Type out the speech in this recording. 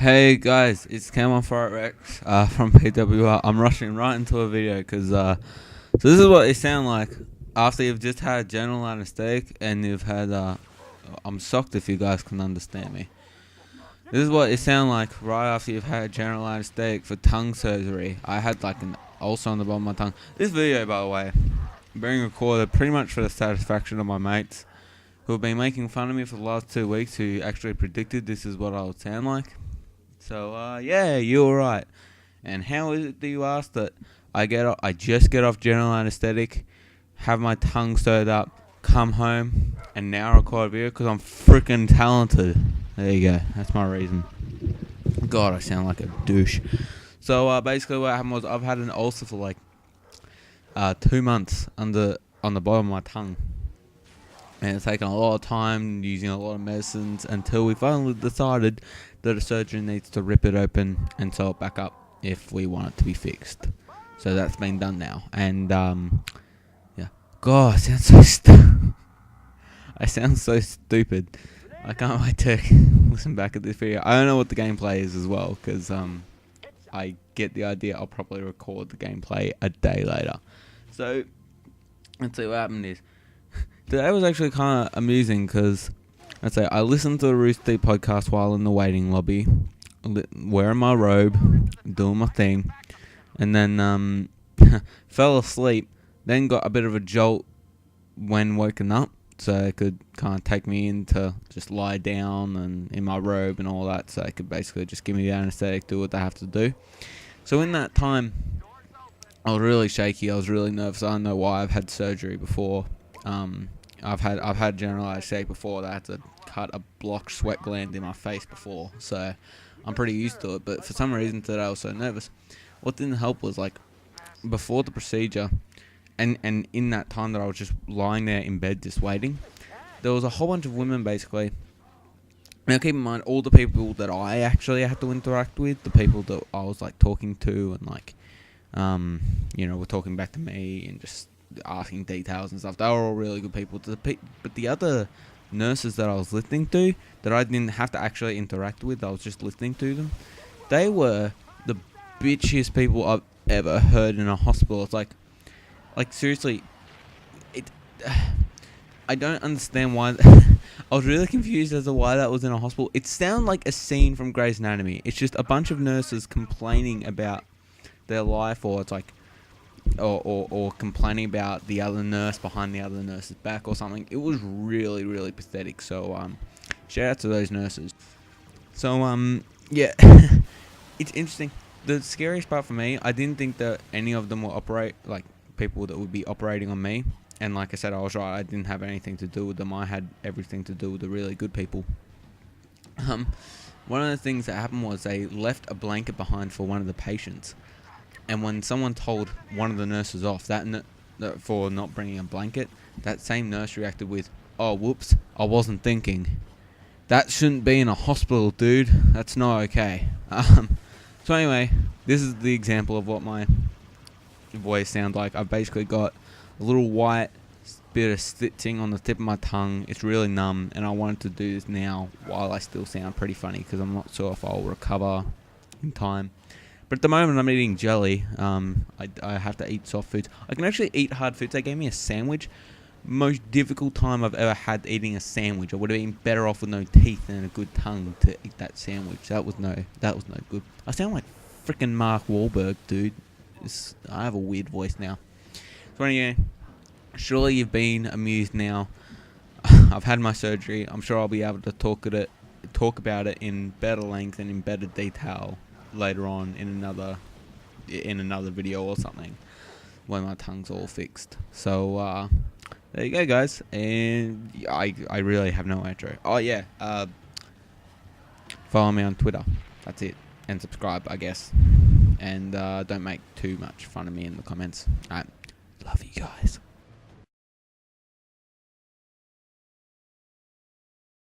Hey guys, it's Cam on Fire Rex from PWR. I'm rushing right into a video because so this is what it sounds like after you've just had general anesthetic and you've had I'm shocked if you guys can understand me. This is what it sounds like right after you've had general anesthetic for tongue surgery. I had like an ulcer on the bottom of my tongue. This video, by the way, being recorded pretty much for the satisfaction of my mates who have been making fun of me for the last 2 weeks, who actually predicted this is what I would sound like. So, yeah, you're right. And how is it, do you ask, that I just get off general anesthetic, have my tongue stirred up, come home, and now record a video because I'm freaking talented. There you go. That's my reason. God, I sound like a douche. So, basically what happened was I've had an ulcer for like 2 months on the bottom of my tongue. And it's taken a lot of time, using a lot of medicines, until we finally decided that a surgeon needs to rip it open and sew it back up if we want it to be fixed. So that's been done now. And, yeah. God, I sound so stupid. I can't wait to listen back at this video. I don't know what the gameplay is as well, because I get the idea. I'll probably record the gameplay a day later. So, let's see what happened is. Today was actually kind of amusing because, let's say, I listened to the Rooster Teeth podcast while in the waiting lobby, wearing my robe, doing my thing, and then fell asleep, then got a bit of a jolt when woken up, so it could kind of take me in to just lie down and in my robe and all that, so it could basically just give me the anesthetic, do what they have to do. So in that time, I was really shaky, I was really nervous. I don't know why. I've had surgery before. I've had general anesthetic before. That I had to cut a blocked sweat gland in my face before, so I'm pretty used to it. But for some reason today I was so nervous. What didn't help was, like, before the procedure, and in that time that I was just lying there in bed just waiting, there was a whole bunch of women basically. Now keep in mind, all the people that I actually had to interact with, the people that I was like talking to and like, were talking back to me and just asking details and stuff, they were all really good people. But the other nurses that I was listening to, that I didn't have to actually interact with, I was just listening to them, they were the bitchiest people I've ever heard in a hospital. It's like seriously, I don't understand why. I was really confused as to why that was in a hospital. It sounded like a scene from Grey's Anatomy. It's just a bunch of nurses complaining about their life, or it's like or complaining about the other nurse behind the other nurse's back or something. It was really, really pathetic. So shout out to those nurses. So yeah. It's interesting. The scariest part for me, I didn't think that any of them will operate, like people that would be operating on me. And like I said, I was right. I didn't have anything to do with them. I had everything to do with the really good people. One of the things that happened was they left a blanket behind for one of the patients. And when someone told one of the nurses off for not bringing a blanket, that same nurse reacted with, "Oh, whoops, I wasn't thinking. That shouldn't be in a hospital, dude. That's not okay." So anyway, this is the example of what my voice sounds like. I've basically got a little white bit of stitching on the tip of my tongue. It's really numb, and I wanted to do this now while I still sound pretty funny, because I'm not sure if I'll recover in time. But at the moment, I'm eating jelly. I have to eat soft foods. I can actually eat hard foods. They gave me a sandwich. Most difficult time I've ever had eating a sandwich. I would have been better off with no teeth and a good tongue to eat that sandwich. That was no good. I sound like freaking Mark Wahlberg, dude. I have a weird voice now. So anyway, surely you've been amused now. I've had my surgery. I'm sure I'll be able to talk about it in better length and in better detail later on in another video or something when my tongue's all fixed. So there you go, guys. And I really have no outro. Oh yeah, follow me on Twitter. That's it. And subscribe, I guess. And don't make too much fun of me in the comments. Alright, love you guys.